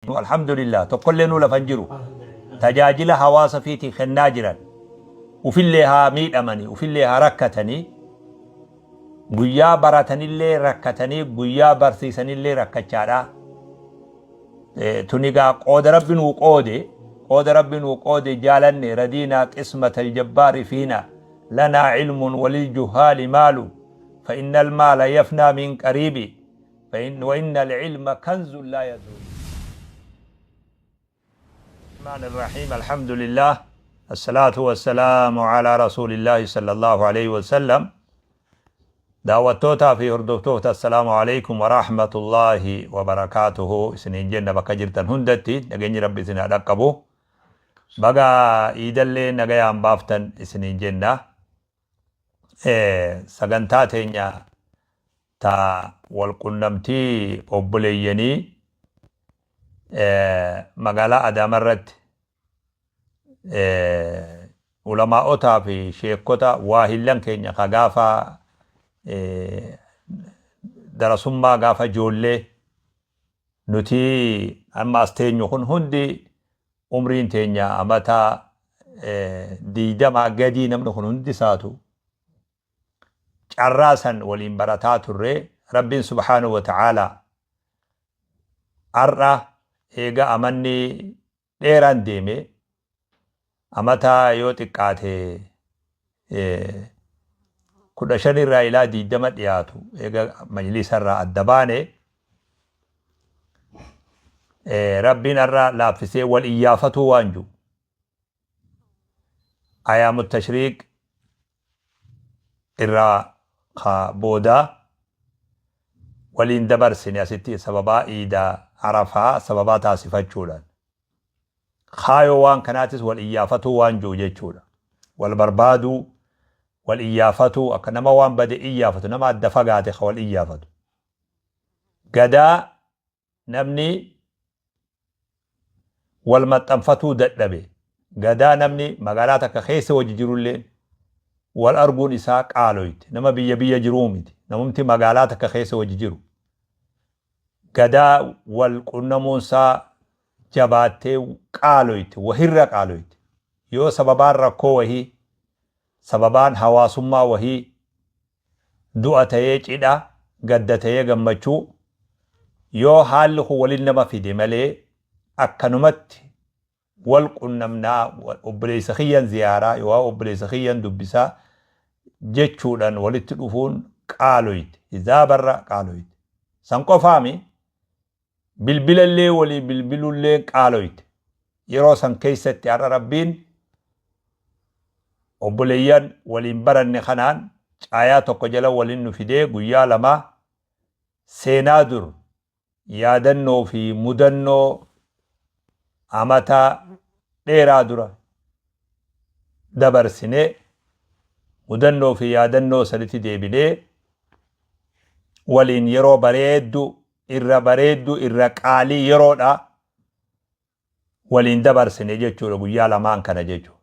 الحمد لله تقول لنا لفنجرو تجاجل حواس فيتي خناجرا وفي اللي ها ميد أمني وفي اللي ها ركتني قويا براتني اللي ركتني قويا برسيسني اللي ركتشارا تنقى قود رب وقودي جالني ردينا قسمة الجبار فينا لنا علم وللجهال مال فإن المال يفنى من قريب وإن العلم كنز لا يزول. الرحمن الرحيم الحمد لله الصلاة والسلام على رسول الله صلى الله عليه وسلم. دعوتوتا في هردوتوتا السلام عليكم ورحمة الله وبركاته. سنين جنة بكجرتن هندتي نجني ربي سنة ركبو بقى إيدالي نجيان بافتن سنين جنة سجنتاتين تا والقنمتي أبليني مقالة أدامرت علماء أوتا في شيكوتا واهلن كينيا خغافا درسما غافا جولي نتي أما استينيو خن هندي عمرين تينيا أمتا ديدما قدي نمن خن هندي ساتو عراسا ولين براتات الري رب سبحانه وتعالى أرى إيغا أمني ديران ديمي أمتا يوتقاتي كل شنر إلى دي دمت ياتو إيغا مجلس الرا الدباني ربنا الرا لافسي والإيافة وانجو أيام التشريق الرا بودا ولين دبر سنة ستي سببا إيدا عرفها سببا تاسفة جولا خايو وان كناتس والإيافة وان جو جيشولا والبربادو والإيافة أكنما وان بدي إيافة نما الدفقات خوال إيافة قدا نمني والمتنفتو دتلبي قدا نمني مقالاتك خيس وججرو اللين والأرقون إساق آلويت نما بيا جروميت نممتي مقالاتك خيس وججرو قدا والقنمون سا جباتي قالويت وهر قالويت يو سببان ركو وهي سببان حواسما وهي دعتي جدا قدتي غمچو يو حال ولنما في دمالي أكنمت والقنمنا وبليسخيا زيارة يو وبليسخيا دبسا جيشودان ولتلفون قالويت إذا برا قالويت سنقو فامي بالبل اللي ولي بالبل اللي قالويت يرو سن كيست يارا ربين وبليان ولين برن خنان آياتو قجلا ولين نفيده قويا لما سينادر يادنو في مدنو أمتا ديرادرا دبر سنه مدنو في يادنو سلتي ديبنه ولين يرو بريدو irra qaalii yeroodha waliin dabarsine jechuudha guyyaa lamaan kana jechuudha.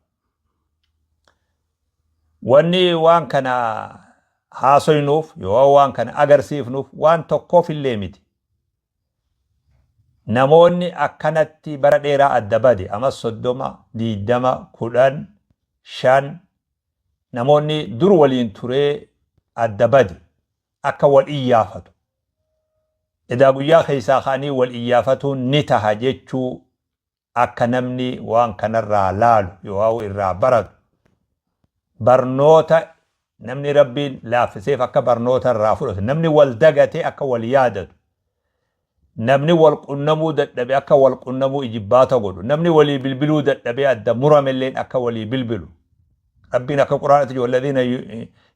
Wanni waan kana haasoynuuf yoo waan kana agarsiifnuuf waan tokkoof illee miti. Namoonni akkanatti bara dheeraa adda bade ama 30, 20, 10, 5 namoonni dur waliin turee adda bade akka wal iyyaafatu. إذا قويا خيسا خاني والإيافة نتها جيتشو أكا نمني وان كان الرالال يواو الرابرد برنوتا نمني ربي لا في سيف أكا برنوتا الرافلوت نمني والدقتي أكا واليادت نمني والقنمو دبي أكا والقنمو إجباتا قولو نمني ولي بالبلو دبي الدمرة من لين أكا ولي بالبلو ربنا كقرآن تجو الذين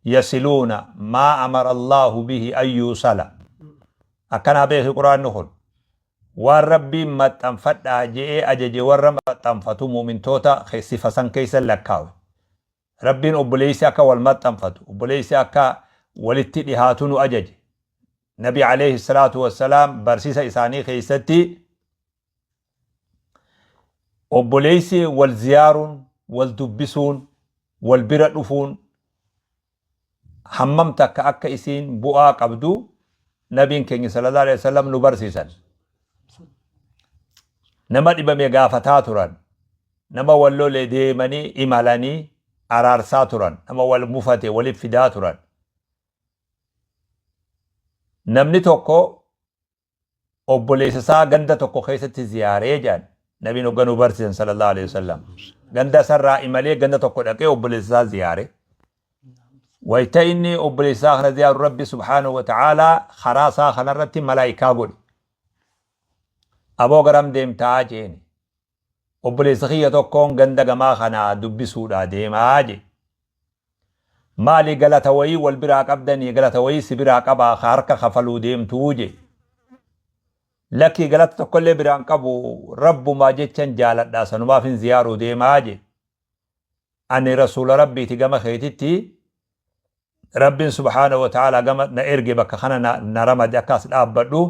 يصلون ما أمر الله به أن يوصل أكنا به القرآن نقول والرب ما تنفت أجئ أجج والرب تنفتو مؤمن توتا خيسي فسن كيس لكاو ربين أبليس أكا والما تنفتو أبليس أكا ولتدهاتون أجج نبي عليه الصلاة والسلام برسيس إساني خيستي أبليس والزيار والدبسون والبرأفون حممتك أكا إسين بؤاك أبدو نبي كني صلى الله عليه وسلم نبرسيسن nama dhibame gaafataa turan nama wallolee deemanii imalanii araarsaa turan nama wal mufate waliif fidaa turan namni tokko obboleessa isaa ganda tokko keessatti ziyaaree jedhan nabiin hogganuu barsiisan sallallahu alaihi wasallam ganda sarraa imalee ganda tokko dhaqee obboleessa isaa ziyaare wayta inni obboleessa isaa kana ziyaaru rabbi subhaanahu wa ta'aalaa karaa isaa kanarratti malaa'ikaa godhe aboo garam deemtaa jeeni obboleessa kiyya tokkoon ganda gamaa kanaa dubbisuudha deemaa je maali galata wayii wal biraa qabdanii galata wayii si biraa qabaa harka kafaluu deemtuu je lakki galata tokkollee biraan qabu rabbumaa jechan jaaladhaa sanumaaf hin ziyaaruu deemaa je ani rasuula rabbiiti gama keetitti rabbiin subhaanahu wa ta'aalaa gama na erge bakka kana na ramade akkas dhaabbadhu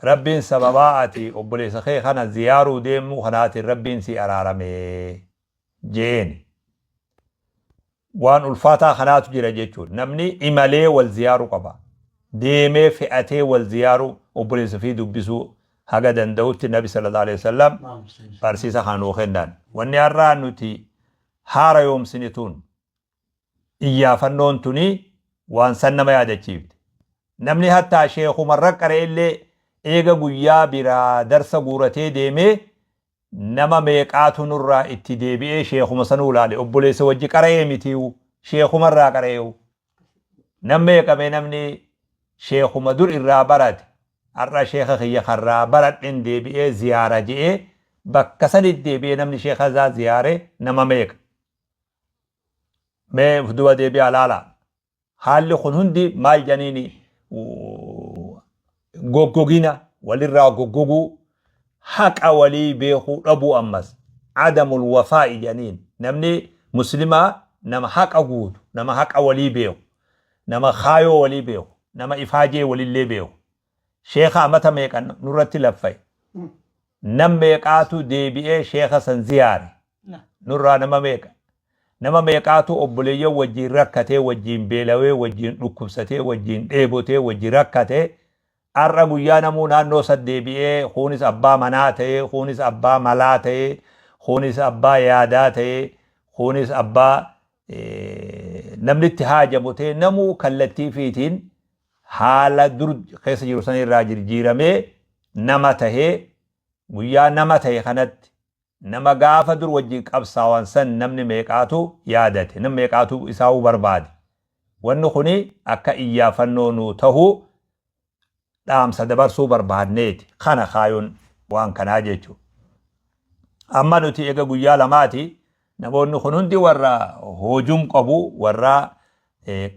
rabbiin sababaa ati obboleessa kee kana ziyaaruu deemuu kanaatiin rabbiin si araarame jeeni waan ulfaataa kanaatu jira jechuudha namni imalee wal ziyaaruu qaba deemee fe'atee wal ziyaaruu obboleessa fi dubbisuu haga danda'utti nabi sallallahu alaihi wasallam barsiisa kanuu kennan wanni har'aa nuti haara yoomsinituun iyyafannoon tuni waan san nama yaadachiifte namni hattaa sheekumarra qaree illee eega guyyaa biraa darsa guuratee deemee nama meeqaatu nurraa itti deebi'ee sheekuma sanuu ilaale obboleessa wajji qaree mitiiwu sheekumarraa qareewu nam meeqame namni sheekuma dur irraa barate har'a sheeka kiyya karraa baradhen deebi'ee ziyaara je'ee bakka sanit deebi'ee namni sheeka isaa ziyaare nama meeqa mee duba deebi'aa laala haalli kun hundi maal janiini goggogina walirraa goggoguu haqa walii beekuu dhabuu ammas adamul wafaa'i janiin namni muslimaa nama haqa guutu nama haqa walii beeku nama kaayoo walii beeku nama ifaajee walillee beeku sheeka amata meeqa nurratti laffay nam meeqaatu deebi'ee sheeka san ziyaare nurraa nama meeqaatu obboleeyyan wajjiin rakkatee wajjiin beelawee wajjiin dhukkubsatee wajjiin dheebotee wajjiin rakkatee har'a guyyaa namuu naannoo san deebi'ee kunis abbaa manaa ta'ee kunis abbaa malaa ta'ee kunis abbaa yaadaa ta'ee kunis abbaa namnitti haajamu ta'ee namuu kallattii fiitiin haala dur keessa jiru san irraa jijjiiramee nama tahee guyyaa nama tahe kanatti nama gaafa dur wajjin qabsaawan san namni meeqaatu yaadate namni meeqaatu isaa'uu barbaade wanni kuni akka iyyaafannoo nuu tahuu dhaamsa dabarsuu barbaadneeti kana kaayoon waan kanaa jechuudha. Amma nuti eega guyyaa lamaati namoonni kun hundi warra hojuum qabu warra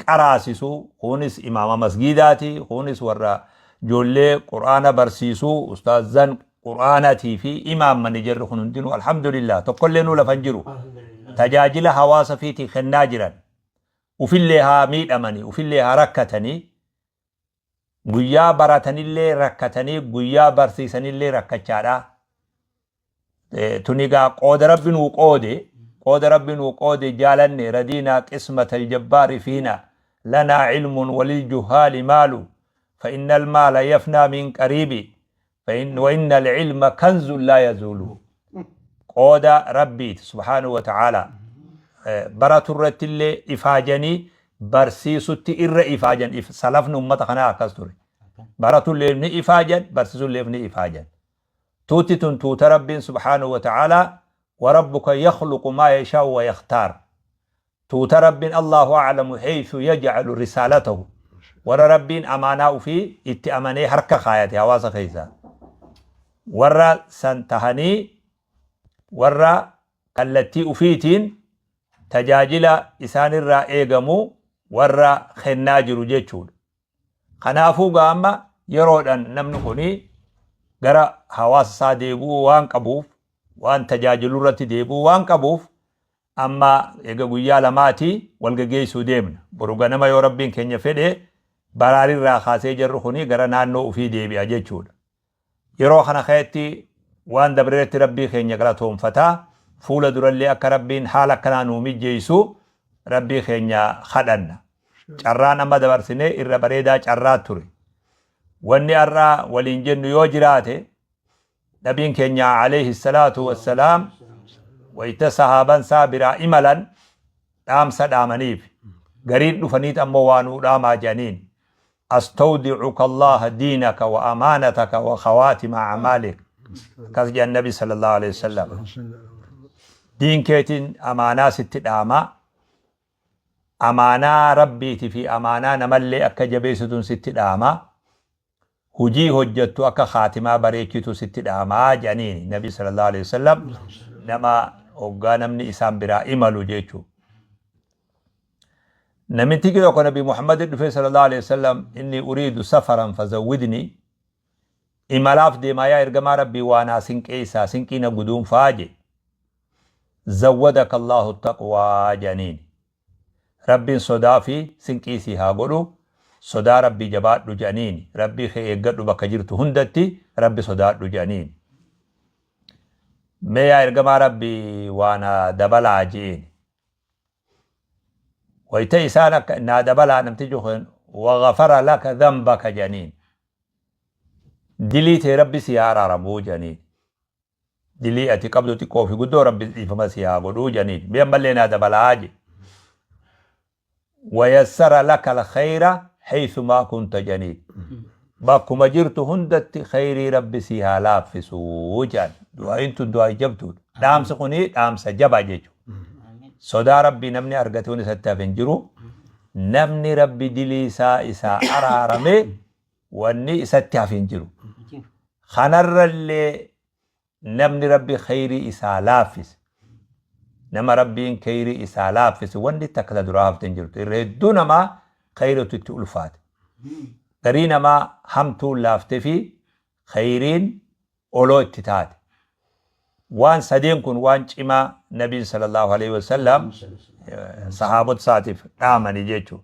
qaraasisu kunis imaama masgiidaati kunis warra ijoollee qur'aana barsiisuu ustaazan qur'aanatii fi imaammanni jirru kun hundinuu alhamdulillah tokkollee nuu lafan jiru tajaajila hawaasa fiitii kennaa jiran ufillee haa miidhamanii ufillee haa rakkatanii guyyaa baratanillee rakkatanii guyyaa barsiisanillee rakkachaadha tunigaa qooda rabbi nuu qoode jaalanne radiinaa qismata aljabbaari fiina lanaa cilmun waliljuhaali maalu فإن المال يفنى من قريب وإن العلم كنز لا يزول قود ربي سبحانه وتعالى برات الرتل إفاجني برسيسوت إر إفاجن سلفنا أمتنا كستر برات الليفن إفاجن برسيسو الليفن إفاجن توتتن توت ربي سبحانه وتعالى وربك يخلق ما يشاء ويختار توت ربي الله أعلم حيث يجعل رسالته ورا ربين أمانة في اتأماني حركة خايتي حواسة خيزة ورا سنتهني ورا التي أفيتين تجاجل إسان الرائقمو ورا خناجر جيتشول خنافو قاما يرود أن نمنخني قرأ حواس ساديبو وان قبوف وان تجاجل رتي ديبو وان قبوف أما يقبو يالماتي والقجيسو ديمنا برغنما يو ربين كن يفده baraari irraa kaasee jirru kuni gara naannoo ufii deebi'a jechuudha. Yeroo kana keessatti waan dabreetti rabbii keenya galatoonfataa fuula durallee akka rabbiin haala akkanaa nuu mijjeessu rabbii keenya kadhanna. Carraan amma dabarsinee irra bareedaa carraa ture. Wanni har'aa waliin jennu yoo jiraate نبي كينيا عليه الصلاة والسلام ويت صحابا سابرا إملا دام سدامنيف قريد فنيت أموانو داما جانين أستودعك الله دينك وأمانتك وخواتم أعمالك كذا النبي صلى الله عليه وسلم دين كيتين أمانا ست داما أمانا ربيتي في أمانا نملي أكا جبيستون ست داما هجي هجتو أكا خاتمة بريكتو ست داما جانين النبي صلى الله عليه وسلم نما أغانا من إسام برا إمالو جيتو نمتي كده نبي محمد صلى الله عليه وسلم إني أريد سفرا فزودني إمالاف دي ما يا إرقما ربي وانا سنك إيسا سنكينا قدوم فاجي زودك الله التقوى جانين ربي صدا في سنكيسي هاقولو صدا ربي جبات جانين ربي خي يقدو بكجرت هندتي ربي صدا جانين ما يا إرقما ربي وانا دبل عجين ويتي سانك نادبلا نمتجوخن وغفر لك ذنبك جانين دليت ربي سيارة ربو جانين دلي أتي قبضو تقوفي قدو ربي إفما سيارة جانين بيامبالي نادبلا عجي ويسر لك الخير حيث ما كنت جانين باكو مجرت هندت خيري ربي سيها لافسو جان دعاين تدعاي جبتو دام سقوني دام سجبا جيجو صدا ربي نمني أرغتوني ستافن جرو نمني ربي دلي إسا أرارمي واني ستافن جرو خنر اللي نمني ربي خيري إسا لافس نما ربي خيري إسا لافس واني تكلا دراف تنجرو الردو نما خيرو تتؤلفات قرين ما همتو لافتفي خيرين أولو اتتات وان سدين كن وان چما نبي صلى الله عليه وسلم صحابة ساتف آمني جيچو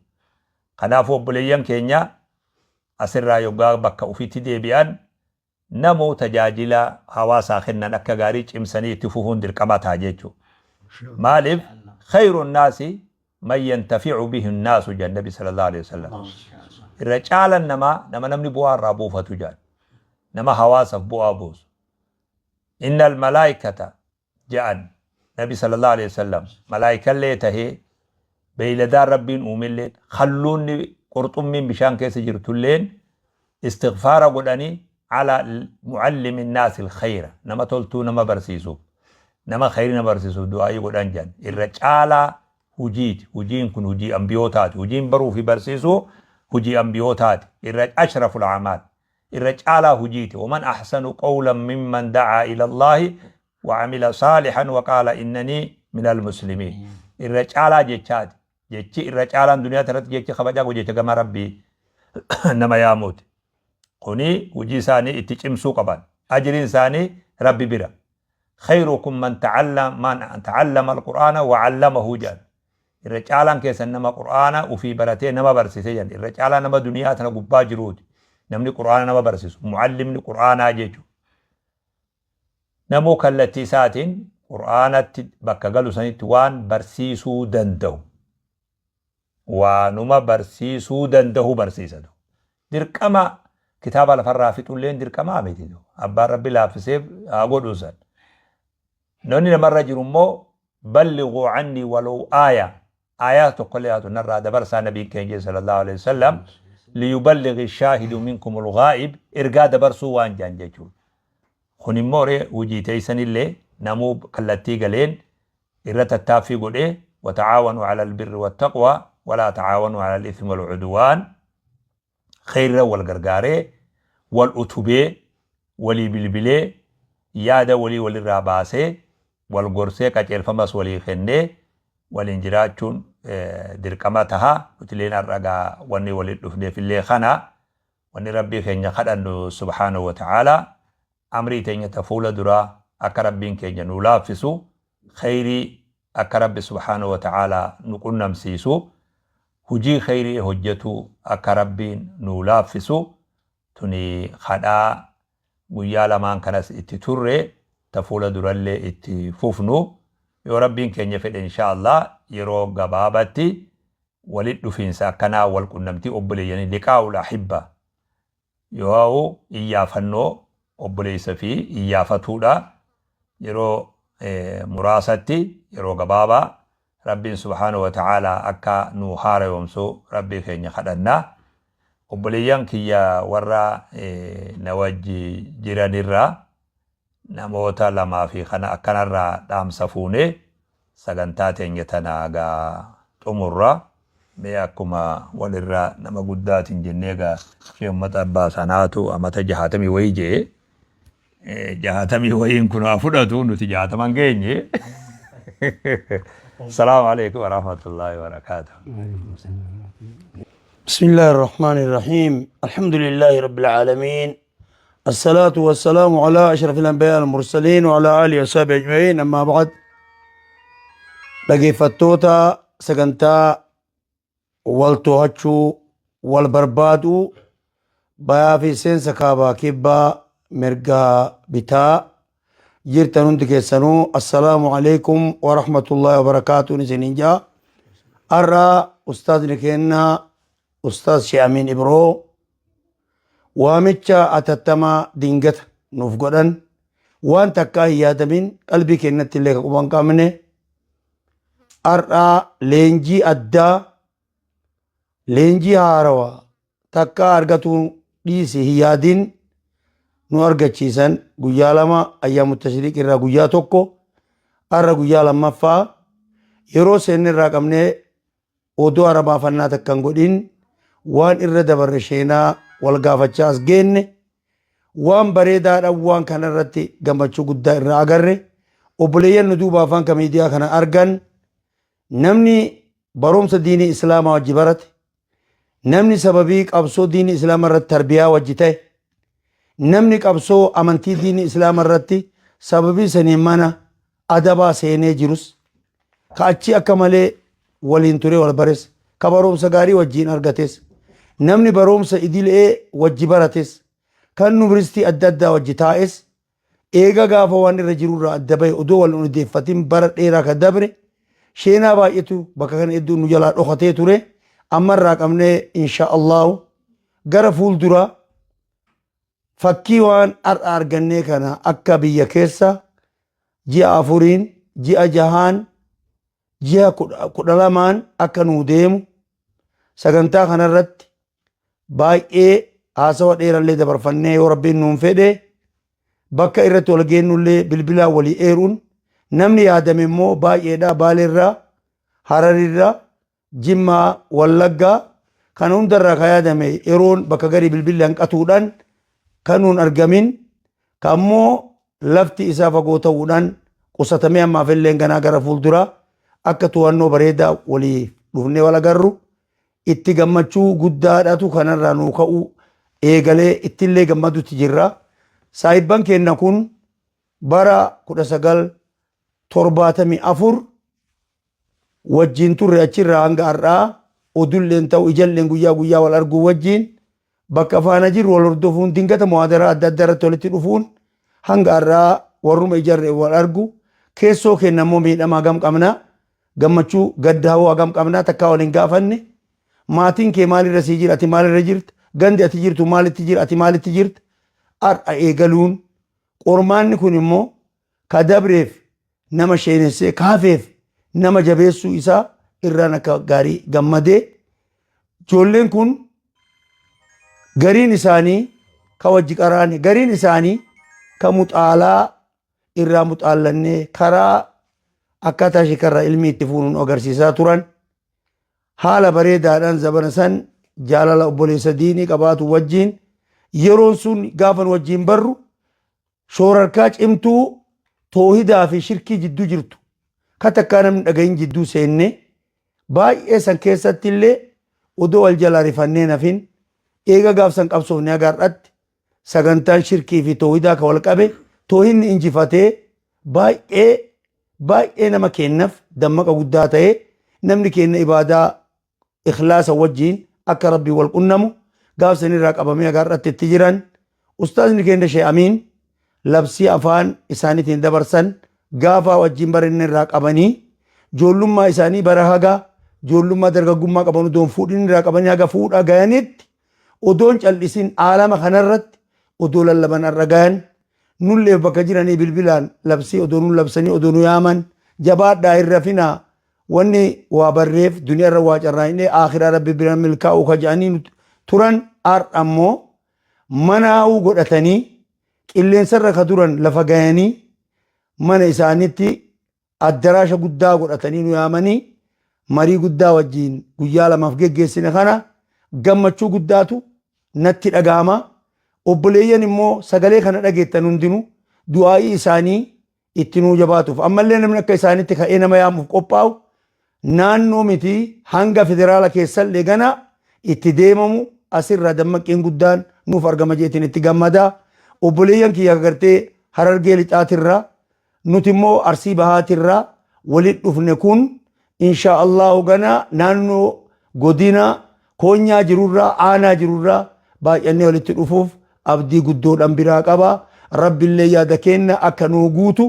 خنافو بليان كينيا أسر يوغا بكا وفيتي ديبيان نمو تجاجلا حواسا خنن أكا غاري چمساني تفوهون در قماتا جيچو مالف خير الناس من ينتفع به الناس جان نبي صلى الله عليه وسلم الرجالا نما نمني بوار رابو فتجان نما حواسا بوا بوس إن الملائكة جاء نبي صلى الله عليه وسلم ملائكة اللي تهي بيلدار ربين أمين خلوني قرطم من بشان كيس جرتولين استغفار قداني على معلم الناس الخير نما تولتو نما برسيسو نما خير نما برسيسو دعائي قدان جان الرجالة هجين كن هجي أنبيوتات هجين برو في برسيسو هجي أنبيوتات أشرف الأعمال الرجال هجيت ومن أحسن قولا ممن دعا إلى الله وعمل صالحا وقال إنني من المسلمين الرجال جيتشات جيتشي الرجال الدنيا ترت جيتشي خبجا وجيتشي كما ربي نما ياموت قني وجي ساني اتجم سوقبان أجرين ساني ربي برا خيركم من تعلم القرآن وعلمه جان الرجال كيس نما قرآن وفي برتين نما برسيسي جان الرجال نما دنيا تنا قبا جرود نمني قرآن نما برسيسو معلمني قرآن جيجو نمو كالتي ساتين قرآن بكا قالوا سنت وان برسيسو دندو وانما برسيسو دندو برسيسو دركما كتاب الفرافت لين دركما ميتيدو أبا ربي لافسيب أقول أزال نوني نمر جرمو بلغوا عني ولو آيات قليات نرى دبرسا نبي كينجي صلى الله عليه وسلم ليبلغ الشاهد منكم الغائب إرقا دبرسو وان جانجيجو خوني موري وجيتي سن اللي نمو كالتي قلين إرتا التافي قل إيه وتعاونوا على البر والتقوى ولا تعاونوا على الإثم والعدوان خير والقرقاري والأتوبي ولي بالبلي يادا ولي الراباسي والقرسي كاچيل فمس ولي خنده والانجراچون درقمتها وتلين الرقا واني ولي الدفني في اللي خنا واني ربي خينيا خدانو سبحانه وتعالى أمري تينيا تفول درا أكربين كينيا نولافسو خيري أكرب سبحانه وتعالى نقول نمسيسو هجي خيري هجتو أكربين نولافسو تني خدا ويالا مان كنس اتتوري تفول درا اللي اتفوفنو يو ربين كينيا فد إن شاء الله يرو غبابتي ولد دفينسا كنا والقنمتي أبلي يعني لقاء الأحبة يو إيافنو obboleessa fi iyyaafatuudha yeroo muraasatti yeroo gabaabaa rabbiin subhaanahu wa ta'aalaa akka nu haaromsu rabbii keenya kadhannaa obboleeyyan kiyya warra na wajji jiranirraa namoota lamaa fi kana akkanarraa dhaamsa fuunee sagantaa teenya tanaagaa xumurra mee akkuma walirraa nama guddaatiin jennee gaa shee ummata abbaa sanaatu amata 60 wayii jee 60 wayiin kun fudhatu nuti 60 geenye السلام عليكم ورحمة الله وبركاته بسم الله الرحمن الرحيم الحمد لله رب العالمين الصلاة والسلام على أشرف الأنبياء المرسلين وعلى آله وصحبه أجمعين أما بعد لقيفتوتا سكنتا والتوهجو والبربادو بيا في سين سكابا كبا مرقا بتا جرتن هندك سنو السلام عليكم ورحمة الله وبركاته نسنينجا أرى أستاذ نكينا أستاذ شامين إبرو وامتشا أتتما دينجت نفقدن وان تكا يادمين قلبي كنت لك وان كامنه أرى لينجي أدى لينجي هاروا تكا أرغتو ديسي هيادين nu argachiisan guyyaa lama ayyaamu tashriiq irraa guyyaa tokko arra guyyaa lammaffaa yeroo seenni irraa qabnee odoo arabaafannaa takkan godhin waan irra dabarre sheenaa wal gaafachaa as geenne waan bareedaadhaan waan kana irratti gammachuu guddaa irraa agarre obboleeyyan nu duuba afaan miidiyaa kana argan namni barumsa diinii islaamaa wajji barate namni sababii qabsoo diinii islaamaa irratti tarbiyaa wajji ta'e namni qabsoo amantii diinii islaamaa irratti sababii saniin mana adabaa seenee jirus ka achi akka malee waliin ture wal bares ka barumsa gaarii wajjiin argates namni barumsa idilee wajji barates kan yuunivarsiitii adda addaa wajji taa'es eega gaafa waan irra jirurraa adda bahe odoo wal odeeffatin bara dheeraa ka dabre sheenaa baay'eetu bakka kana hedduu nu jalaa dhokatee ture ammarraa qabnee insha allahu gara fuulduraa fakkii waan argannee kana akka biyya keessa ji'a afuriin ji'a jahaan ji'a 12 akka nuu deemu sagantaa kanarratti baay'ee haasawa dheerallee dabarfannee yoo rabbiin nuun fedhe bakka irratti wal geennullee bilbilaa walii eeruun namni yaadame immoo baay'eedha baaleerraa hararirraa jimmaa wallaggaa kana hundarraa ka yaadame yeroon bakka garii bilbilli hanqatuudhaan kanuun argamin kammoo lafti isaa fagoo ta'uudhaan qusatamee ammaaf illee ganaa gara fuulduraa akka to'annoo bareedaa walii dhufnee wal agarru itti gammachuu guddaadhatu kanarraa nuu ka'u eegalee ittillee gammadutti jirra. Saahibban keenya kun bara 1974 wajjin turre achirraa hanga har'aa odulleen ta'u ijalleen guyyaa guyyaa wal arguu wajjin bakka faana jiru wal hordofuun dingata muhaadaraa adda addaa irratti walitti dhufuun hanga har'aa warruma ijarre wal argu keessoo keenya immoo miidhamaa hagam qabnaa gammachuu gaddaawoo hagam qabnaa takkaa waliin gaafanne maatiin kee maalirra sii jira ati maalirra jirta gandi ati jirtu maalitti jira ati maalitti jirta har'a eegaluun qormaanni kun immoo ka dabreef nama sheenessee kaafeef nama jabeessuu isaa irraan akka gaarii gammadee ijoolleen kun gariin isaanii ka wajji qaraane gariin isaanii ka muxaalaa irraa muxaallannee karaa akkaataa shikarraa ilmi itti fuunuun agarsiisaa turan haala bareedaadhaan zabana san jaalala obboleessa diinii qabaatu wajjiin yeroon sun gaafan wajjiin barru shoorarkaa cimtuu toohidaa fi shirkii jidduu jirtu ka takkaa namni dhagahin jidduu seenne baay'ee san keessatti illee odoo wal jalaa rifannee nafin eega gaafsan qabsoofne agaarratti sagantaan shirkii fi toohidaa ka wal qabe toohinni injifatee baay'ee nama kennaaf dammaqa guddaa ta'ee namni kenna ibaadaa ikhlaasa wajjiin akka rabbii wal qunnamu gaafsan irraa qabamee agaarratti itti jiran ustaazni keenya Sheekh Amiin labsii afaan isaaniitiin dabarsan gaafa wajjiin barinne irraa qabanii joollummaa isaanii bara haga joollummaa dargaggummaa qaban odoon fuudhin irraa qabanii haga fuudhaa gayanitti odoon cal'isin aalama kanarratti odoo lallaban arragaan nullee bakka jiranii bilbilaan labsii odoo nun labsanii odoo nu yaaman jabaadhaa hin rafinaa wanni waa barreef duniyaarra waa carraa'inee akhiraa rabbi bira milkaa'uu ka jedhanii turan har'a ammoo manaa'uu godhatanii qilleensarra ka turan lafa gayanii mana isaanitti addaraasha guddaa godhatanii nu yaamanii marii guddaa wajjiin guyyaa lamaaf geggeessine kana gammachuu guddaatu natti dhaga'ama. Obboleeyyan immoo sagalee kana dhageettan hundinuu du'aa'ii isaanii itti nuu jabaatuuf ammallee namni akka isaanitti ka'ee nama yaamuuf qophaa'u naannoo miti hanga federaala keessallee gana itti deemamu asirraa dammaqqiin guddaan nuuf argama jeetiin itti gammadaa. Obboleeyyan kiyya gartee Harargee lixaatirraa nuti immoo Arsii bahaatirraa walitti dhufne kun insha Allahu gana naannoo godina koonyaa jirurraa aanaa jirurraa baay'annee walitti dhufuuf abdii guddoodhaan biraa qaba. Rabbillee yaada kenna akka nuu guutu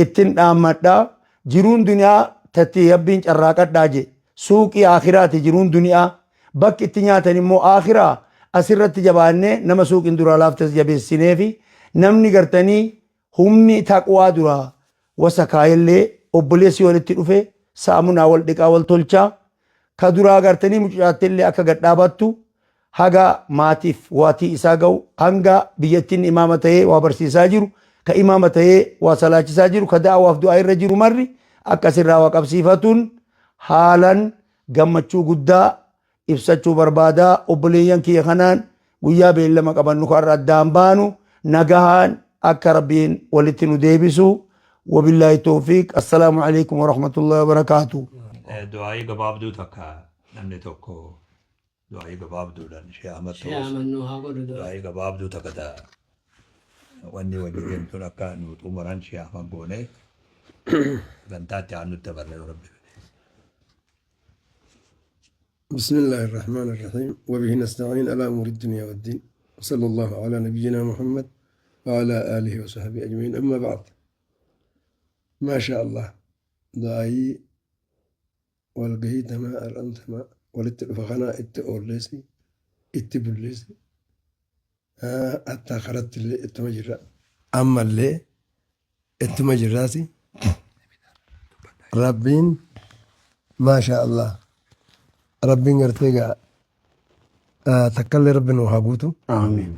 ittiin dhaammadhaa. Jiruun duniyaa tatti rabbiin carraaqadhaa je suuqii akhiraati jiruun duniyaa bakki itti nyaatan immoo akhiraa asirratti jabaannee nama suuqiin duraa laaftas jabeessinee fi namni gartanii humni taqwaa duraa wasa kaayillee obboleessi walitti dhufe saamunaa wal dhiqaa wal tolchaa ka duraa gartanii mucaattillee akka gadhaabattu haga maatiif waatii isaa ga'u hanga biyyattiin imaama ta'ee waa barsiisaa jiru ka imaama ta'ee waa salaachisaa jiru ka da'awaaf du'aa irra jiru marri akkasirraa waa qabsiifatuun haalan gammachuu guddaa ibsachuu barbaadaa. Obboleeyyan kiyya kanaan guyyaa beellama qabannu karra addaan baanu nagahaan akka rabbiin walitti nu deebisu. Wabillaahi tawfiiq. Assalaamu alaikum warahmatullahi wabarakaatuh. Du'aa'ii gabaabduu takka namni tokko du'aa'ii gabaabduudhaan shee amattu du'aa'ii gabaabduu takka ta'a. Wanni waliin deemtuun akka nu xumuran shee afan goonee gantaatti aannutti dabarre rabbi. بسم الله الرحمن الرحيم وبه نستعين على أمور الدنيا والدين وصلى الله على نبينا محمد وعلى آله وصحبه أجمعين. أما بعد ما شاء الله داعي والقيتما الأنتما ولتفخنا التأوليسي التبليسي حتى خرجت اللي التمجرى أما اللي التمجراسي ربين ما شاء الله ربين ارتقى تكلي ربنا وهاقوتو آمين.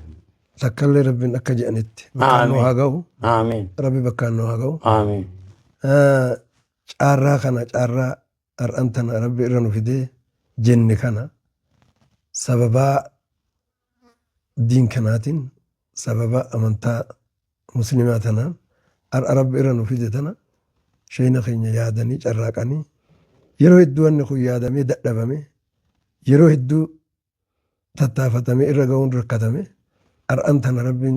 تكلي ربنا أكجأنت بكانو هاقو آمين. ربي بكانو هاقو آمين. carraa kana carraa har'an tana rabbi irra nu fidee jenne kana sababaa diin kanaatiin sababa amantaa muslimaa tanaan har'a rabbi irra nu fide tana sheena keenya yaadanii carraaqanii yeroo hedduu wanni kun yaadamee dadhabame yeroo hedduu tattaafatame irra ga'uun rakkatame har'an tana rabbiin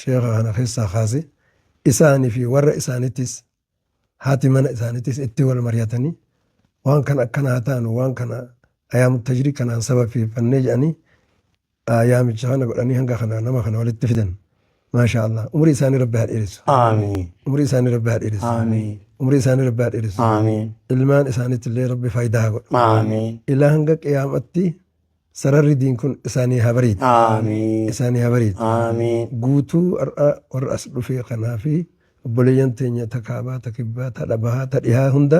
sheeka kana keessaa kaase isaanii fi warra isaanittis haati mana isaanittis itti wal mari'atanii waan kana akkana haa taanu waan kana ayaamu tajrii kanaan sababeeffannee jedhanii yaamicha kana godhanii hanga kana nama kana walitti fidan. maasha Allah umrii isaanii rabbi haa dheeressu. Amiin. Umrii isaanii rabbi haa dheeressu. Amiin. Umrii isaanii rabbi haa dheeressu. Amiin. Ilmaan isaaniitti illee rabbi faayidaa haa godhu. Amiin. Ilaa hanga qiyaamatti sararri diin kun isaanii haa bariidu. Amiin. Isaanii haa bariidu. Amiin. Guutuu warra as dhufee kanaa fi obboleeyyan teenya ta kaabaa ta kibbaa ta dhabahaa ta dhihaa hunda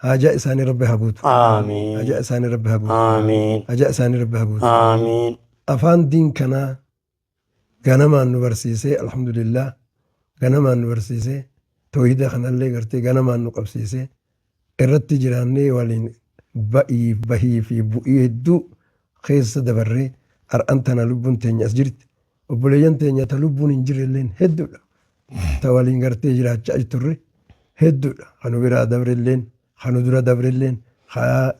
haajaa isaanii rabbi haa guutu. Amiin. Haajaa isaanii rabbi haa guutu. Amiin. Haajaa isaanii rabbi haa guutu. Amiin. Afaan diin kanaa ganamaan nu barsiisee alhamdulillah ganamaan nu barsiisee toohida kanallee gartee ganamaan nu qabsiisee irratti jiraannee waliin bahii fi bu'ii hedduu keessa dabarree har'an tana lubbuun teenya as jirti obboleeyyan teenya ta lubbuun hin jirrelleen hedduudha ta waliin gartee jiraachaa turre hedduudha kanu biraa dabrelleen kanu dura dabrelleen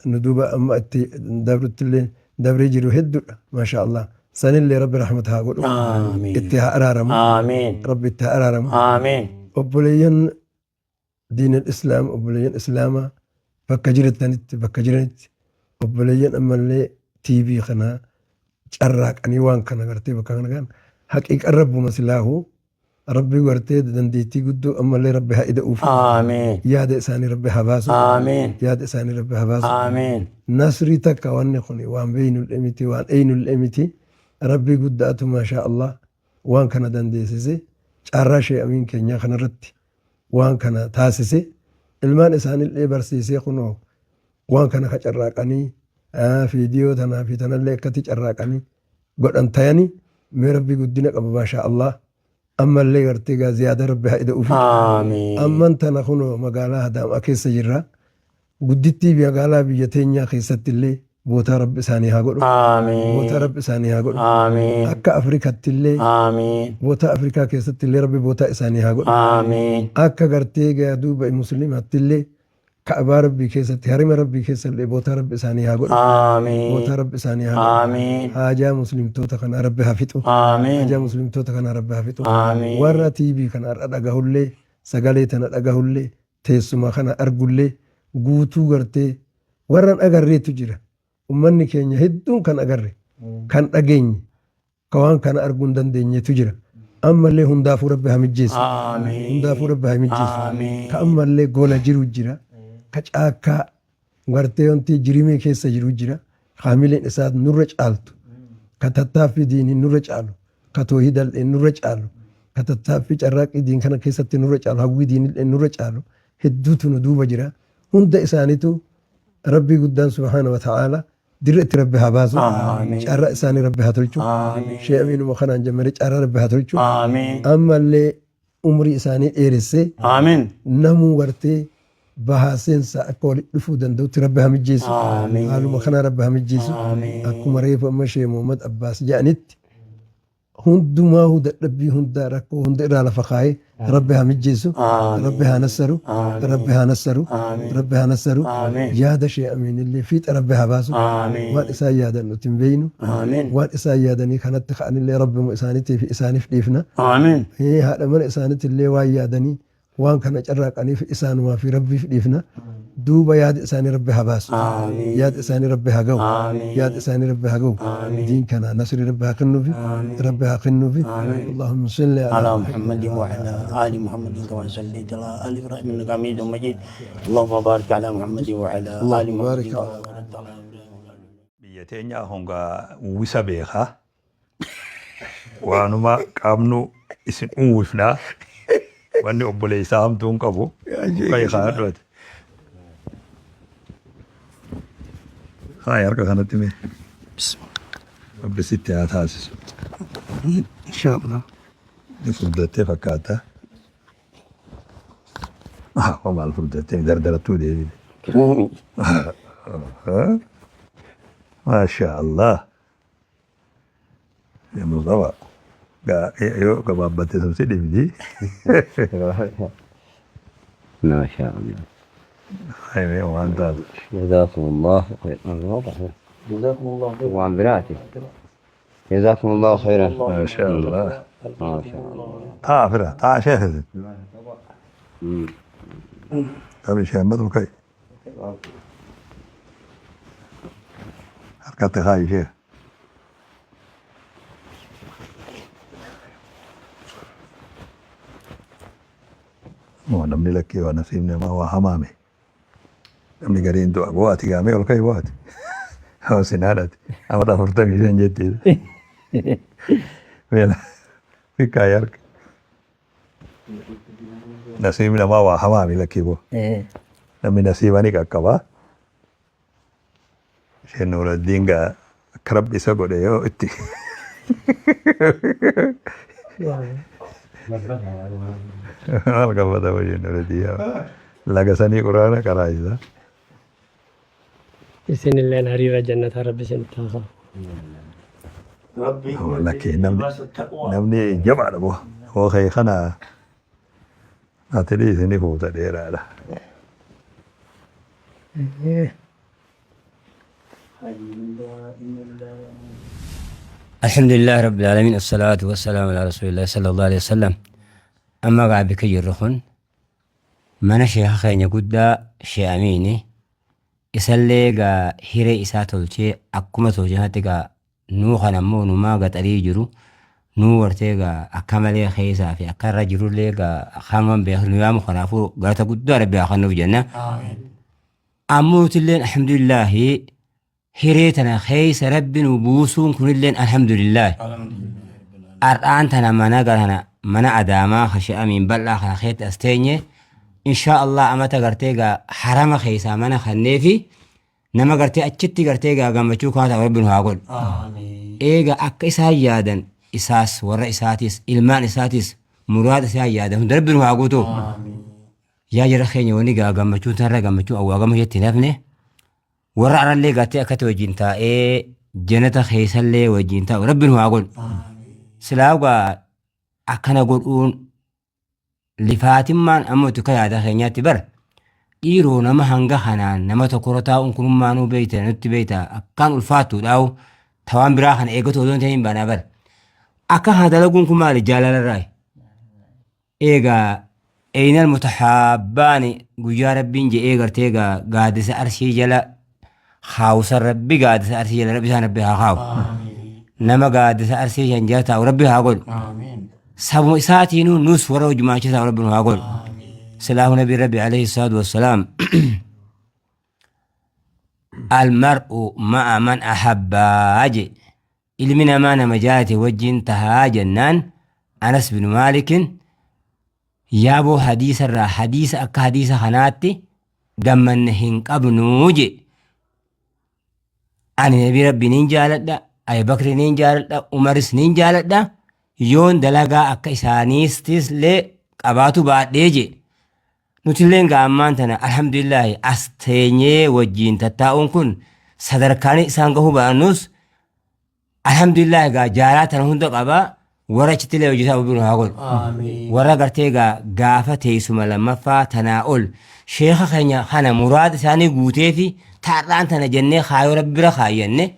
nu duuba amma itti dabruttillee dabree jiru hedduudha maasha Allah sanillee rabbi rahmata haa godhu itti haa araaramu rabbi itti haa araaramu obboleeyyan diin islaam obboleeyyan islaamaa bakka jiranitti obboleeyyan ammallee tiibii kanaa carraaqanii waan kana gartee bakka kana kan haqiiqan rabbuma silaahu rabbi gartee dandeettii guddoo ammallee rabbi haa ida'uuf yaada isaanii rabbi haa baasu yaada isaanii rabbi haa baasu nasrii takka wanni kun waan beeynullee miti waan eeynullee miti rabbi guddaatu maashaa Allah وان كان دنديسيسي carraa shee amiin keenyaa kanarratti waan kana taasise ilmaan isaanillee barsiisee kunoo waan kana ka carraaqanii fiidiyoo tanaa fi tanallee akkatti carraaqanii godhan tayanii mee rabbii guddina qaba maashaa Allah ammallee gartee gaa ziyaada rabbi haa ida'uuf amman tana kunoo magaalaa Adaamaa keessa jirra guddittii magaalaa biyya teenyaa keessatti illee بوتا رب إساني هاقول بوتا رب إساني هاقول أكا أفريكا تلي بوتا أفريكا كيست تلي ربي بوتا إساني هاقول أكا غرتيغا دوبا المسلمة تلي كعبا ربي كيست هرم ربي كيست اللي بوتا رب إساني هاقول بوتا رب إساني هاقول حاجة مسلم توتا كان ربي هافتو حاجة مسلم توتا كان ربي هافتو ورا تيبي كان أرقاه اللي سقالي تنرقاه اللي تيسما كان أرقو اللي قوتو غرتي ورا أقريتو جرا ummanni keenya hedduun kan agarre kan dhageenye kawaan kana arguun dandeenyetu jira ammallee hundaafuu rabbi haa mijjeessu hundaafuu rabbi haa mijjeessu ka ammallee gola jiru jira ka caakkaa gartee wanti jirimee keessa jiru jira haamileen isaa nurra caaltu ka tattaaffii diinii nurra caalu ka toohidallee nurra caalu ka tattaaffii carraaqii diin kana keessatti nurra caalu hawwii diinillee nurra caalu hedduutu nu duuba jira hunda isaaniitu rabbii guddaan subhaana wa ta'aala درت ربها بازو شعر إساني ربها تلجو شيء أمين مخنا جمري شعر ربها تلجو أما اللي عمري إساني إيرسي نمو ورتي بهاسين سأقول لفودن دو تربها مجيسو قالوا مخنا ربها مجيسو أكو مريف أمشي محمد أباس جانت هندو ما هو ربي هندا ركو هندا إرى لفقاي ربها مجيسو ربها نسرو ربها نسرو ربها نسرو ياد شيء أمين اللي فيت ربها باسو والإساء يادا نتنبينو والإساء يادني كانت تخان اللي رب مؤسانتي في إساني في إفنا هي هذا من إسانتي اللي واي يادني وان كان جراقني في إسان وما في ربي في إفنا دوبا ياد إساني ربها باسو ياد إساني ربها جو ياد إساني ربها جو دين كان نصر ربها قنو في ربها قنو في اللهم صل على محمد وعلى آل محمد كما صليت على آل إبراهيم إنك حميد مجيد اللهم بارك على محمد وعلى آل محمد كما باركت على biyya teenya honga uwwisa beekaa waanuma qaamnu isin uwwifnaa wanni obboleessaa hamtuun qabu kai kaadhote هاي أركض أنا تمي بسم الله بستي هاتاسس إن شاء الله الفردتين فكاتا وما الفردتين دردرتو دي ما شاء الله يا مصطفى يو كبابتي سمسيدي بدي ما شاء الله أيوة وأنت جزاكم الله خيرا جزاكم الله خيرا وعن بناتي جزاكم الله خيرا ما شاء الله ما شاء الله تعافر تعاشاه قبل شيء ما تبكي حركات هاي شيء مو نمني لك ونسيمنا ما هو حمامي نمني قرين دو أبواتي قامي والكي واتي هو سنادتي أما تفرتك شيء جديد ويلا في كايرك نسيمنا ما هو حمامي لك يبو نمني نسيماني كاكبا شيء نور الدين قا كرب يسقو ديو اتي القفة وجه نور الدين لقسني قرآن كرايزا إسن الله نهرير جنة ربي سنتاخا ربي لك نمني جمع له هو خي خنا أتري سني فوت ديرا له الحمد لله رب العالمين الصلاة والسلام على رسول الله صلى الله عليه وسلم أما قاعد بكي الرخن ما نشي خيني قد شيء أميني يسلي قا هيري إساتو الشيء أكما توجهاتي قا نوخا نمو نما قا تريجرو نورتي قا أكملي خيسا في أكار رجرو لي قا خامن بيخ نيام خنافو قا تقود ربي أخنو جنة أموت اللين الحمد لله هيريتنا خيس رب وبوسون كن اللين الحمد لله أرآن تنا منا قرنا منا أداما خشي أمين بلا خيت أستيني إن شاء الله أما تقرتيغا حرام خيسا منا خنيفي نما قرتي أجتي قرتيغا قمتشو كانت ربنا هاقول إيغا أك إسا يادن إساس ورا إساتيس إلمان إساتيس مراد إسا يادن ربنا هاقوتو يا جرخيني ونيغا قمتشو تنرى قمتشو أو قمتشو يتنافني ورا على اللي قاتي أكت وجينتا جنة خيسا اللي وجينتا ربنا هاقول سلاوغا أكنا قولون لفاتمان أموتو كيادا خينياتي بر إيرو نما هنگا خنان نما تقرطا أنكم مانو بيتا نتي بيتا أكان الفاتو داو توان براخن إيغتو دون تين بانا بر أكا هذا لقون كمالي جالال الراي إيغا أين المتحاباني قجا ربين جي إيغر تيغا قادس أرشي جلا خاوس ربي قادس أرشي جلا ربي سان ربي خاو نما قادس أرشي جنجاتا وربي هاقول سابو إساتينو نوس ورو جماعة ربي هاقول سلام نبي ربي عليه الصلاة والسلام المرء مع من أحب أجي اللي من أمان مجالة وجه انتهى جنان أنس بن مالك يابو حديث الرا حديث أكا حديث خناتي دمن هنك أبنوجي أنا نبي ربي نينجالت دا أي بكر نينجالت دا عمرس نينجالت دا يون دلقا أكا إسانيستيس لي قباتو بعد ديجي نتلين قامان تنا الحمد لله أستيني وجين تتاون كن صدركاني سانقه بانوس الحمد لله قا جارات هندو قبا ورا چتلي وجيسا وبينو هاقول ورا قرتي قافة تيسو لما فا تناول شيخ خانا مراد ثاني قوتي في تعران تنا جنة خايو ربي رخايني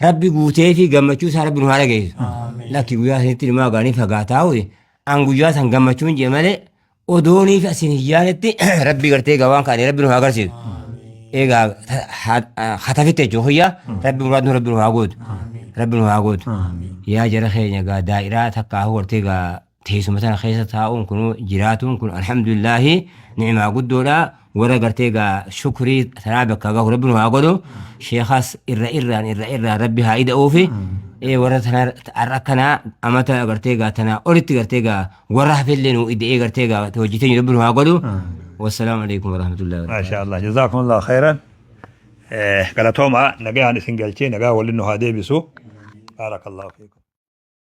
ربي قوتي في قمچو سا ربي نهارا قيس لكي قويا سنتي ما قاني فقاتاوي ان قويا سن قمچون جمالي ودوني في أسنيانتي ربي قرتي قوان كاني ربي نهارا قرسيد إيقا خطفتي جوهيا ربي مراد ربي نهارا ربي نهارا يا جرخيني قا دائرات حقا هو ارتقى تيسو مثلا خيسة تاؤن كنو جراتون كنو الحمد لله نعمة قدولا ورا قرتقى شكري تنابك قاقه ربي نهارا شيخاس إرى ربي هايدا أوفي إيه ورا تنا أركنا أمتا قرتيغا تنا أولت قرتيغا ورا حفلين إيه قرتيغا توجيتين ربنا هاقولوا والسلام عليكم ورحمة الله وبركاته. ما شاء الله جزاكم الله خيرا. قالتهم نجا عن سنجلتين نجا ولنه هذه بسوء بارك الله فيكم.